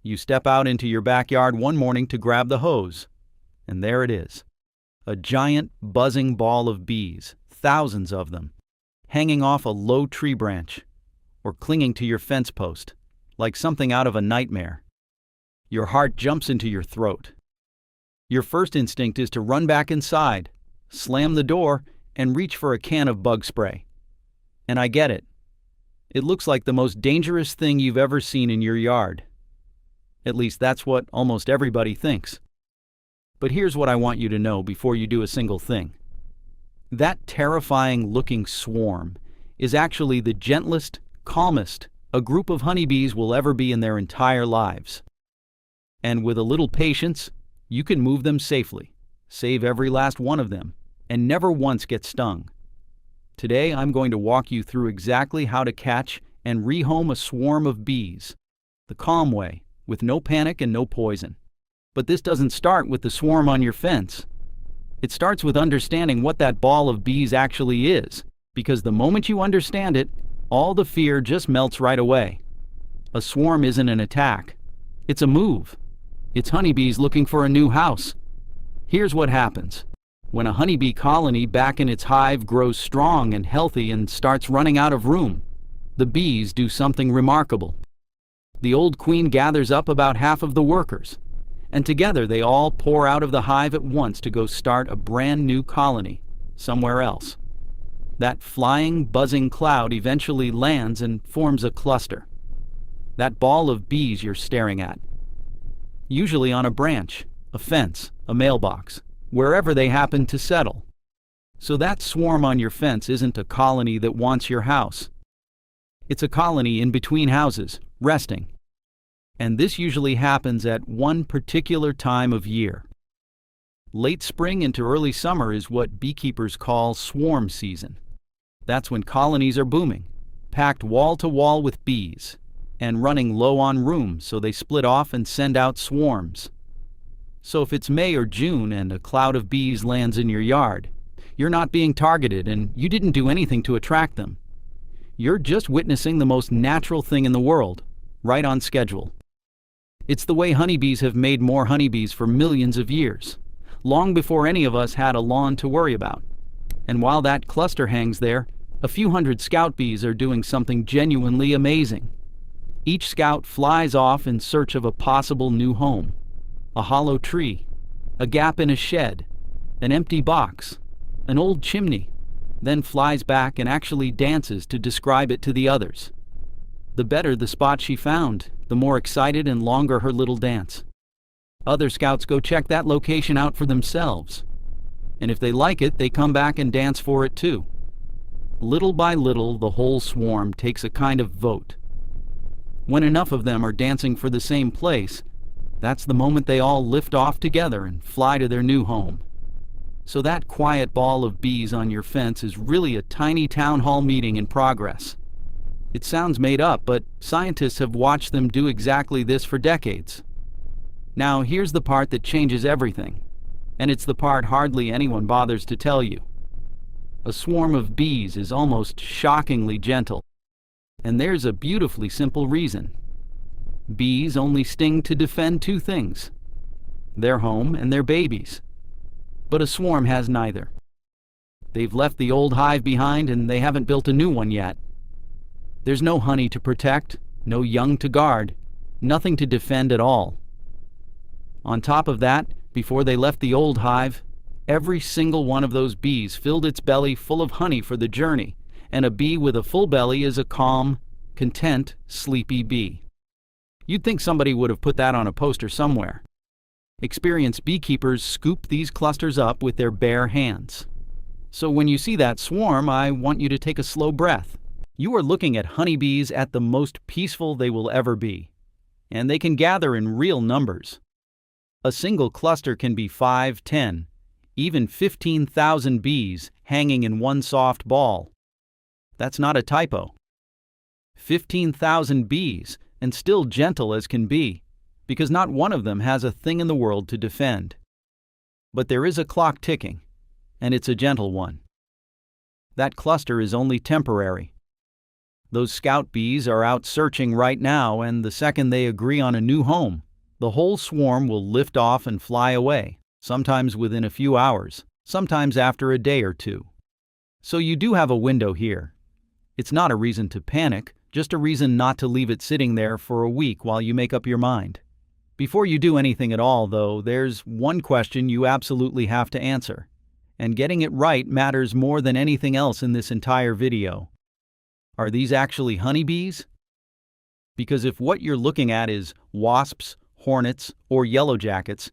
You step out into your backyard one morning to grab the hose, and there it is. A giant, buzzing ball of bees, thousands of them, hanging off a low tree branch or clinging to your fence post, like something out of a nightmare. Your heart jumps into your throat. Your first instinct is to run back inside, slam the door, and reach for a can of bug spray. And I get it. It looks like the most dangerous thing you've ever seen in your yard. At least that's what almost everybody thinks. But here's what I want you to know before you do a single thing. That terrifying-looking swarm is actually the gentlest, calmest a group of honeybees will ever be in their entire lives. And with a little patience, you can move them safely, save every last one of them, and never once get stung. Today, I'm going to walk you through exactly how to catch and rehome a swarm of bees, the calm way, with no panic and no poison. But this doesn't start with the swarm on your fence. It starts with understanding what that ball of bees actually is, because the moment you understand it, all the fear just melts right away. A swarm isn't an attack. It's a move. It's honeybees looking for a new house. Here's what happens. When a honeybee colony back in its hive grows strong and healthy and starts running out of room, the bees do something remarkable. The old queen gathers up about half of the workers, and together they all pour out of the hive at once to go start a brand new colony somewhere else. That flying, buzzing cloud eventually lands and forms a cluster. That ball of bees you're staring at. Usually on a branch, a fence, a mailbox, wherever they happen to settle. So that swarm on your fence isn't a colony that wants your house. It's a colony in between houses, resting. And this usually happens at one particular time of year. Late spring into early summer is what beekeepers call swarm season. That's when colonies are booming, packed wall to wall with bees, and running low on room, so they split off and send out swarms. So if it's May or June and a cloud of bees lands in your yard, you're not being targeted and you didn't do anything to attract them. You're just witnessing the most natural thing in the world, right on schedule. It's the way honeybees have made more honeybees for millions of years, long before any of us had a lawn to worry about. And while that cluster hangs there, a few hundred scout bees are doing something genuinely amazing. Each scout flies off in search of a possible new home. A hollow tree, a gap in a shed, an empty box, an old chimney, then flies back and actually dances to describe it to the others. The better the spot she found, the more excited and longer her little dance. Other scouts go check that location out for themselves. And if they like it, they come back and dance for it too. Little by little, the whole swarm takes a kind of vote. When enough of them are dancing for the same place, that's the moment they all lift off together and fly to their new home. So that quiet ball of bees on your fence is really a tiny town hall meeting in progress. It sounds made up, but scientists have watched them do exactly this for decades. Now, here's the part that changes everything, and it's the part hardly anyone bothers to tell you. A swarm of bees is almost shockingly gentle, and there's a beautifully simple reason. Bees only sting to defend two things: their home and their babies. But a swarm has neither. They've left the old hive behind and they haven't built a new one yet. There's no honey to protect, no young to guard, nothing to defend at all. On top of that, before they left the old hive, every single one of those bees filled its belly full of honey for the journey, and a bee with a full belly is a calm, content, sleepy bee. You'd think somebody would have put that on a poster somewhere. Experienced beekeepers scoop these clusters up with their bare hands. So when you see that swarm, I want you to take a slow breath. You are looking at honeybees at the most peaceful they will ever be, and they can gather in real numbers. A single cluster can be 5, 10, even 15,000 bees hanging in one soft ball. That's not a typo. 15,000 bees, and still gentle as can be, because not one of them has a thing in the world to defend. But there is a clock ticking, and it's a gentle one. That cluster is only temporary. Those scout bees are out searching right now, and the second they agree on a new home, the whole swarm will lift off and fly away, sometimes within a few hours, sometimes after a day or two. So you do have a window here. It's not a reason to panic, just a reason not to leave it sitting there for a week while you make up your mind. Before you do anything at all, though, there's one question you absolutely have to answer. And getting it right matters more than anything else in this entire video. Are these actually honeybees? Because if what you're looking at is wasps, hornets, or yellow jackets,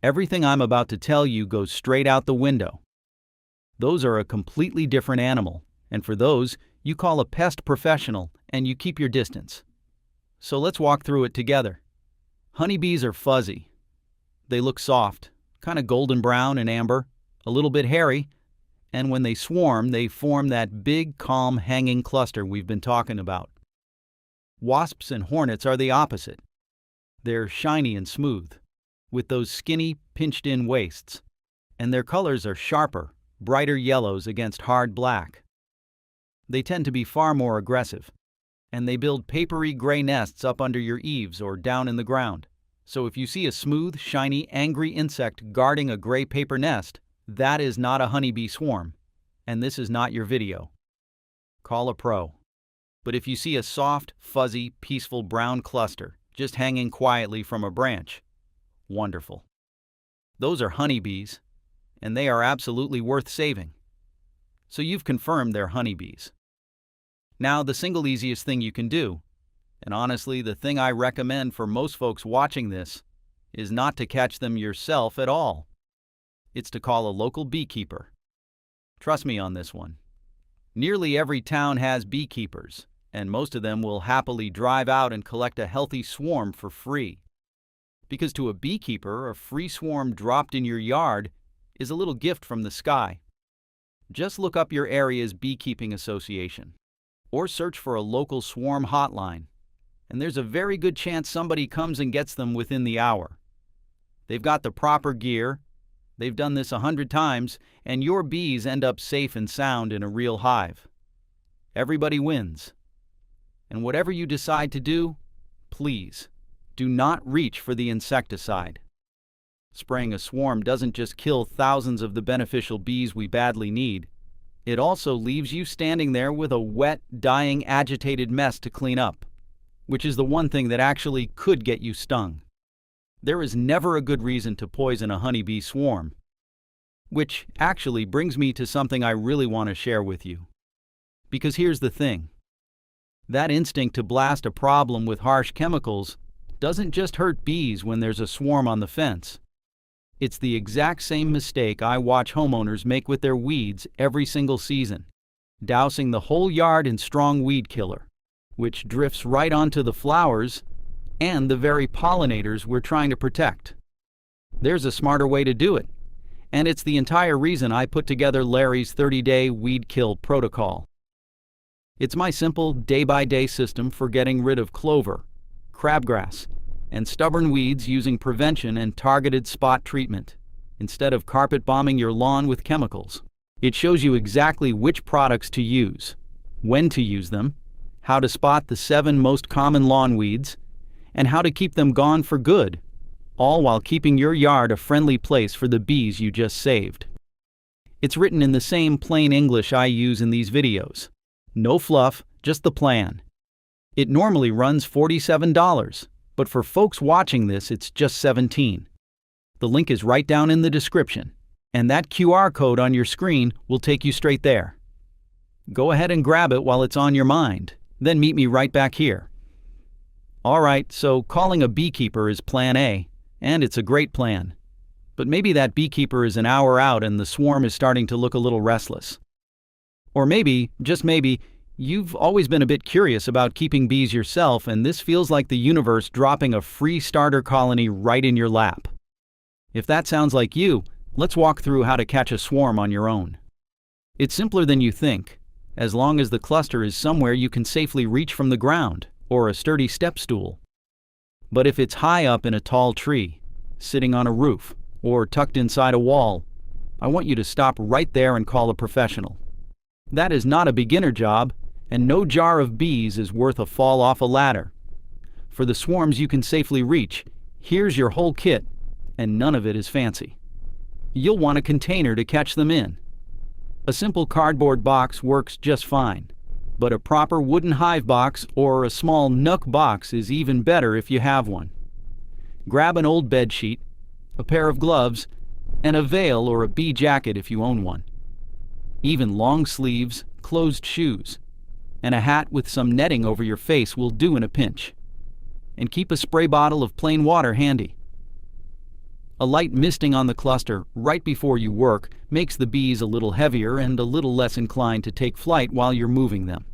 everything I'm about to tell you goes straight out the window. Those are a completely different animal, and for those, you call a pest professional and you keep your distance. So let's walk through it together. Honeybees are fuzzy. They look soft, kind of golden brown and amber, a little bit hairy, and when they swarm, they form that big, calm, hanging cluster we've been talking about. Wasps and hornets are the opposite. They're shiny and smooth, with those skinny, pinched-in waists, and their colors are sharper, brighter yellows against hard black. They tend to be far more aggressive, and they build papery gray nests up under your eaves or down in the ground. So if you see a smooth, shiny, angry insect guarding a gray paper nest, that is not a honeybee swarm, and this is not your video. Call a pro. But if you see a soft, fuzzy, peaceful brown cluster just hanging quietly from a branch, wonderful. Those are honeybees, and they are absolutely worth saving. So you've confirmed they're honeybees. Now, the single easiest thing you can do, and honestly the thing I recommend for most folks watching this, is not to catch them yourself at all. It's to call a local beekeeper. Trust me on this one. Nearly every town has beekeepers, and most of them will happily drive out and collect a healthy swarm for free. Because to a beekeeper, a free swarm dropped in your yard is a little gift from the sky. Just look up your area's beekeeping association, or search for a local swarm hotline, and there's a very good chance somebody comes and gets them within the hour. They've got the proper gear, they've done this 100 times, and your bees end up safe and sound in a real hive. Everybody wins. And whatever you decide to do, please, do not reach for the insecticide. Spraying a swarm doesn't just kill thousands of the beneficial bees we badly need, it also leaves you standing there with a wet, dying, agitated mess to clean up, which is the one thing that actually could get you stung. There is never a good reason to poison a honeybee swarm. Which actually brings me to something I really want to share with you. Because here's the thing. That instinct to blast a problem with harsh chemicals doesn't just hurt bees when there's a swarm on the fence. It's the exact same mistake I watch homeowners make with their weeds every single season, dousing the whole yard in strong weed killer, which drifts right onto the flowers and the very pollinators we're trying to protect. There's a smarter way to do it, and it's the entire reason I put together Larry's 30-day weed kill protocol. It's my simple day-by-day system for getting rid of clover, crabgrass, and stubborn weeds using prevention and targeted spot treatment, instead of carpet bombing your lawn with chemicals. It shows you exactly which products to use, when to use them, how to spot the 7 most common lawn weeds, and how to keep them gone for good, all while keeping your yard a friendly place for the bees you just saved. It's written in the same plain English I use in these videos. No fluff, just the plan. It normally runs $47, but for folks watching this, it's just $17. The link is right down in the description, and that QR code on your screen will take you straight there. Go ahead and grab it while it's on your mind, then meet me right back here. Alright, so calling a beekeeper is plan A, and it's a great plan. But maybe that beekeeper is an hour out and the swarm is starting to look a little restless. Or maybe, just maybe, you've always been a bit curious about keeping bees yourself, and this feels like the universe dropping a free starter colony right in your lap. If that sounds like you, let's walk through how to catch a swarm on your own. It's simpler than you think, as long as the cluster is somewhere you can safely reach from the ground, or a sturdy step stool. But if it's high up in a tall tree, sitting on a roof, or tucked inside a wall, I want you to stop right there and call a professional. That is not a beginner job, And no jar of bees is worth a fall off a ladder. For the swarms you can safely reach, here's your whole kit, and none of it is fancy. You'll want a container to catch them in. A simple cardboard box works just fine, but a proper wooden hive box or a small nook box is even better if you have one. Grab an old bed sheet, a pair of gloves, and a veil or a bee jacket if you own one. Even long sleeves, closed shoes, and a hat with some netting over your face will do in a pinch. And keep a spray bottle of plain water handy. A light misting on the cluster right before you work makes the bees a little heavier and a little less inclined to take flight while you're moving them.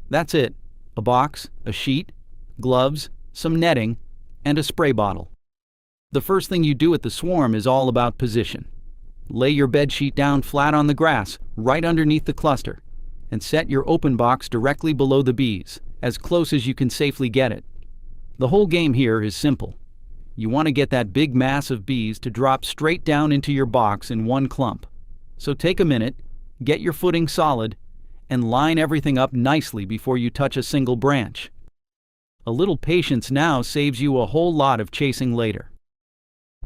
That's it. A box, a sheet, gloves, some netting, and a spray bottle. The first thing you do at the swarm is all about position. Lay your bed sheet down flat on the grass, right underneath the cluster, and set your open box directly below the bees, as close as you can safely get it. The whole game here is simple. You want to get that big mass of bees to drop straight down into your box in one clump. So take a minute, get your footing solid, and line everything up nicely before you touch a single branch. A little patience now saves you a whole lot of chasing later.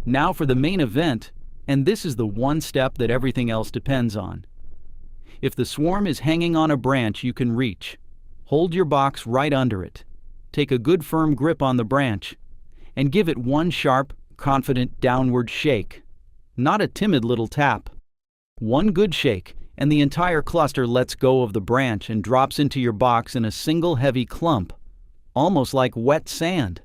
Now for the main event, and this is the one step that everything else depends on. If the swarm is hanging on a branch you can reach, hold your box right under it. Take a good firm grip on the branch and give it one sharp, confident downward shake. Not a timid little tap. One good shake and the entire cluster lets go of the branch and drops into your box in a single heavy clump, almost like wet sand.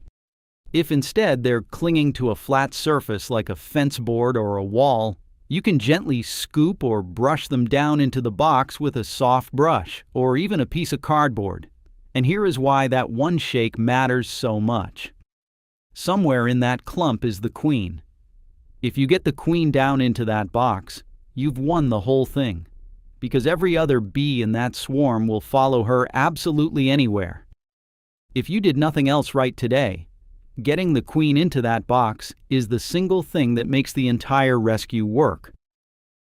If instead they're clinging to a flat surface like a fence board or a wall, you can gently scoop or brush them down into the box with a soft brush or even a piece of cardboard. And here is why that one shake matters so much. Somewhere in that clump is the queen. If you get the queen down into that box, you've won the whole thing, because every other bee in that swarm will follow her absolutely anywhere. If you did nothing else right today, getting the queen into that box is the single thing that makes the entire rescue work.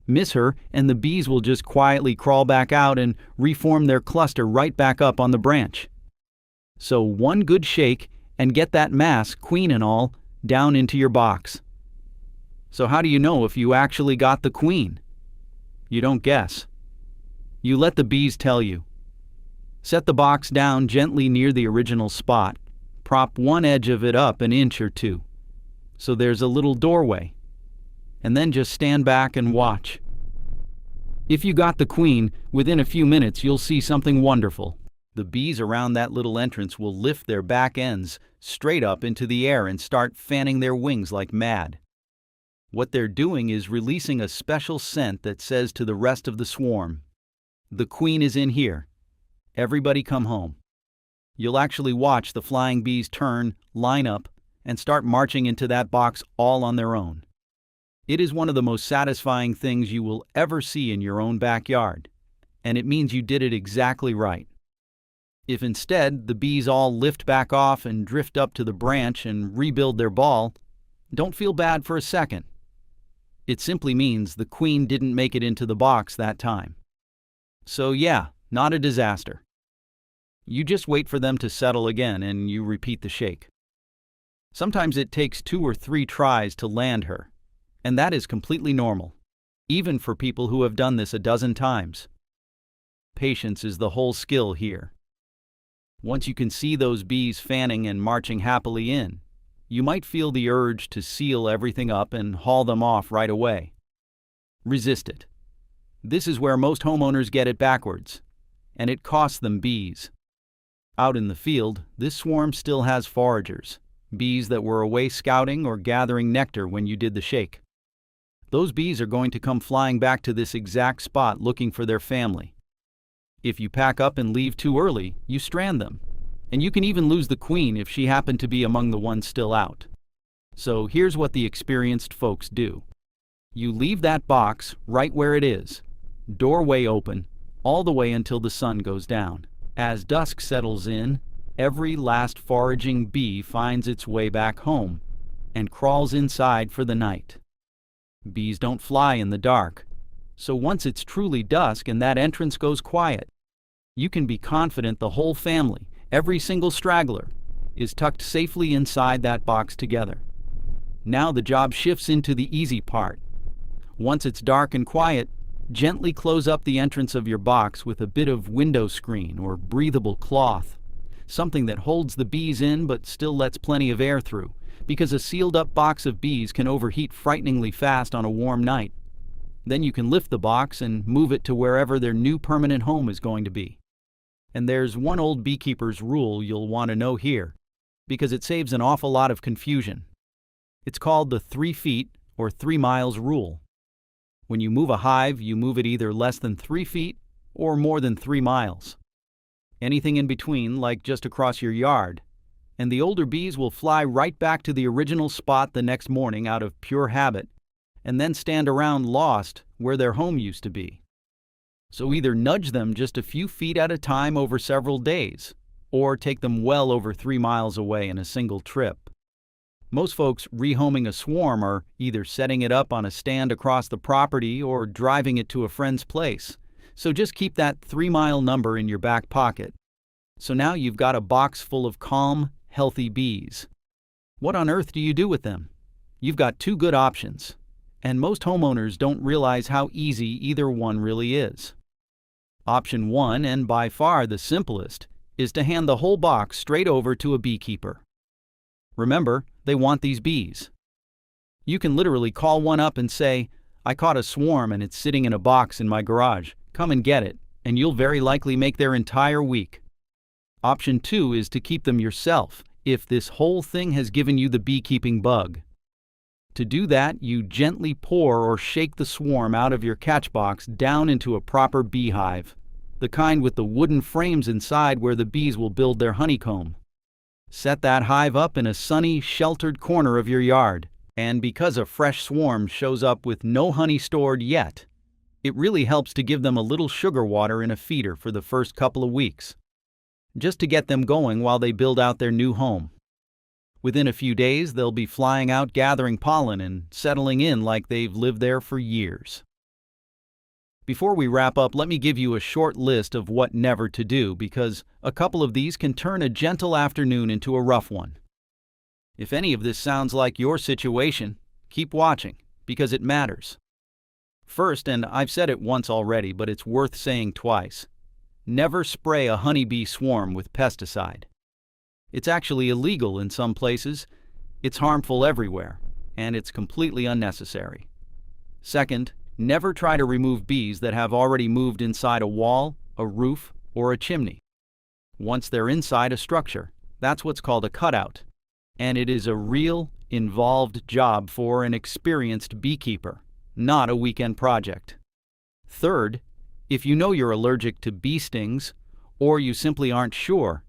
Miss her, and the bees will just quietly crawl back out and reform their cluster right back up on the branch. So one good shake and get that mass, queen and all, down into your box. So how do you know if you actually got the queen? You don't guess. You let the bees tell you. Set the box down gently near the original spot. Prop one edge of it up an inch or two, so there's a little doorway. And then just stand back and watch. If you got the queen, within a few minutes you'll see something wonderful. The bees around that little entrance will lift their back ends straight up into the air and start fanning their wings like mad. What they're doing is releasing a special scent that says to the rest of the swarm, "The queen is in here. Everybody come home." You'll actually watch the flying bees turn, line up, and start marching into that box all on their own. It is one of the most satisfying things you will ever see in your own backyard, and it means you did it exactly right. If instead the bees all lift back off and drift up to the branch and rebuild their ball, don't feel bad for a second. It simply means the queen didn't make it into the box that time. So yeah, not a disaster. You just wait for them to settle again and you repeat the shake. Sometimes it takes 2 or 3 tries to land her, and that is completely normal, even for people who have done this a dozen times. Patience is the whole skill here. Once you can see those bees fanning and marching happily in, you might feel the urge to seal everything up and haul them off right away. Resist it. This is where most homeowners get it backwards, and it costs them bees. Out in the field, this swarm still has foragers, bees that were away scouting or gathering nectar when you did the shake. Those bees are going to come flying back to this exact spot looking for their family. If you pack up and leave too early, you strand them, and you can even lose the queen if she happened to be among the ones still out. So here's what the experienced folks do. You leave that box right where it is, doorway open, all the way until the sun goes down. As dusk settles in, every last foraging bee finds its way back home and crawls inside for the night. Bees don't fly in the dark, so once it's truly dusk and that entrance goes quiet, you can be confident the whole family, every single straggler, is tucked safely inside that box together. Now the job shifts into the easy part. Once it's dark and quiet, gently close up the entrance of your box with a bit of window screen or breathable cloth, something that holds the bees in but still lets plenty of air through, because a sealed-up box of bees can overheat frighteningly fast on a warm night. Then you can lift the box and move it to wherever their new permanent home is going to be. And there's one old beekeeper's rule you'll want to know here, because it saves an awful lot of confusion. It's called the 3 feet or 3 miles rule. When you move a hive, you move it either less than 3 feet or more than 3 miles. Anything in between, like just across your yard, and the older bees will fly right back to the original spot the next morning out of pure habit, and then stand around lost where their home used to be. So either nudge them just a few feet at a time over several days, or take them well over 3 miles away in a single trip. Most folks rehoming a swarm are either setting it up on a stand across the property or driving it to a friend's place, so just keep that 3-mile number in your back pocket. So now you've got a box full of calm, healthy bees. What on earth do you do with them? You've got 2 good options, and most homeowners don't realize how easy either one really is. Option 1, and by far the simplest, is to hand the whole box straight over to a beekeeper. Remember, they want these bees. You can literally call one up and say, "I caught a swarm and it's sitting in a box in my garage. Come and get it," and you'll very likely make their entire week. Option 2 is to keep them yourself, if this whole thing has given you the beekeeping bug. To do that, you gently pour or shake the swarm out of your catch box down into a proper beehive, the kind with the wooden frames inside where the bees will build their honeycomb. Set that hive up in a sunny, sheltered corner of your yard, and because a fresh swarm shows up with no honey stored yet, it really helps to give them a little sugar water in a feeder for the first couple of weeks, just to get them going while they build out their new home. Within a few days, they'll be flying out gathering pollen and settling in like they've lived there for years. Before we wrap up, let me give you a short list of what never to do, because a couple of these can turn a gentle afternoon into a rough one. If any of this sounds like your situation, keep watching, because it matters. First, and I've said it once already, but it's worth saying twice, never spray a honeybee swarm with pesticide. It's actually illegal in some places, it's harmful everywhere, and it's completely unnecessary. Second, never try to remove bees that have already moved inside a wall, a roof, or a chimney. Once they're inside a structure, that's what's called a cutout, and it is a real, involved job for an experienced beekeeper, not a weekend project. Third, if you know you're allergic to bee stings, or you simply aren't sure,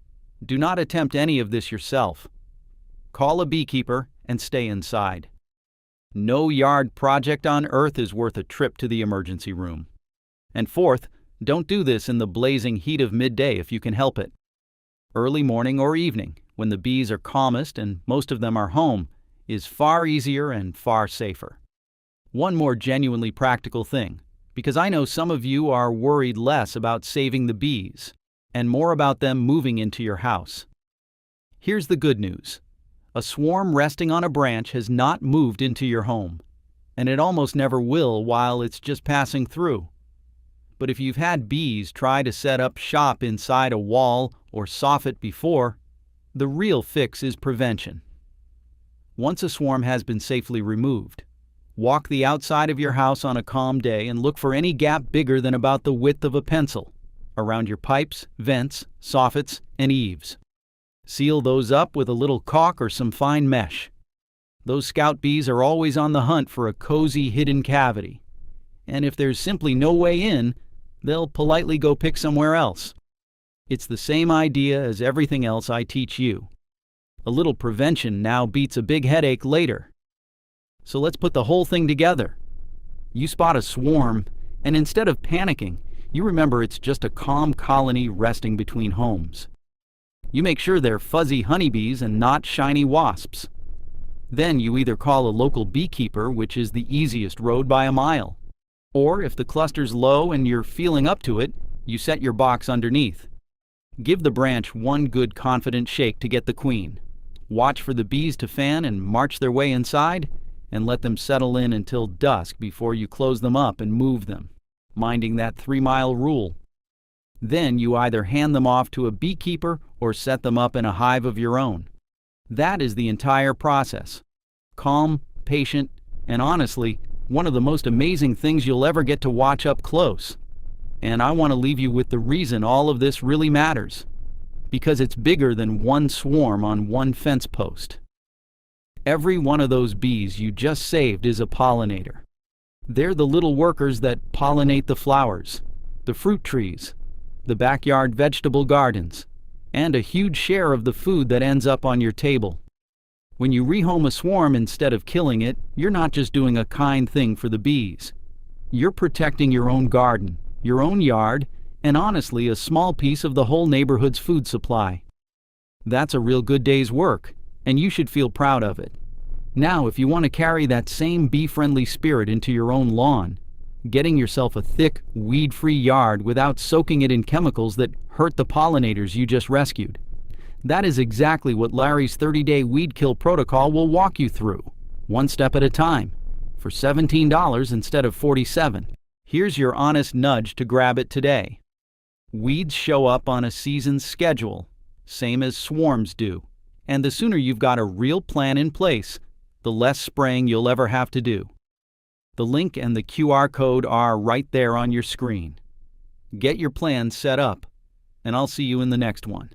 do not attempt any of this yourself. Call a beekeeper and stay inside. No yard project on earth is worth a trip to the emergency room. And fourth, don't do this in the blazing heat of midday if you can help it. Early morning or evening, when the bees are calmest and most of them are home, is far easier and far safer. One more genuinely practical thing, because I know some of you are worried less about saving the bees and more about them moving into your house. Here's the good news. A swarm resting on a branch has not moved into your home, and it almost never will while it's just passing through. But if you've had bees try to set up shop inside a wall or soffit before, the real fix is prevention. Once a swarm has been safely removed, walk the outside of your house on a calm day and look for any gap bigger than about the width of a pencil around your pipes, vents, soffits, and eaves. Seal those up with a little caulk or some fine mesh. Those scout bees are always on the hunt for a cozy hidden cavity, and if there's simply no way in, they'll politely go pick somewhere else. It's the same idea as everything else I teach you. A little prevention now beats a big headache later. So let's put the whole thing together. You spot a swarm, and instead of panicking, you remember it's just a calm colony resting between homes. You make sure they're fuzzy honeybees and not shiny wasps. Then you either call a local beekeeper, which is the easiest road by a mile, or if the cluster's low and you're feeling up to it, You set your box underneath. Give the branch one good confident shake to get the queen. Watch for the bees to fan and march their way inside, and let them settle in until dusk before you close them up and move them, minding that 3-mile rule. Then you either hand them off to a beekeeper or set them up in a hive of your own. That is the entire process. Calm, patient, and honestly, one of the most amazing things you'll ever get to watch up close. And I want to leave you with the reason all of this really matters. Because it's bigger than one swarm on one fence post. Every one of those bees you just saved is a pollinator. They're the little workers that pollinate the flowers, the fruit trees, the backyard vegetable gardens, and a huge share of the food that ends up on your table. When you rehome a swarm instead of killing it, you're not just doing a kind thing for the bees. You're protecting your own garden, your own yard, and honestly a small piece of the whole neighborhood's food supply. That's a real good day's work, and you should feel proud of it. Now, if you want to carry that same bee-friendly spirit into your own lawn, getting yourself a thick, weed-free yard without soaking it in chemicals that hurt the pollinators you just rescued. That is exactly what Larry's 30-day weed kill protocol will walk you through, one step at a time, for $17 instead of $47. Here's your honest nudge to grab it today. Weeds show up on a season's schedule, same as swarms do, and the sooner you've got a real plan in place, the less spraying you'll ever have to do. The link and the QR code are right there on your screen. Get your plan set up, and I'll see you in the next one.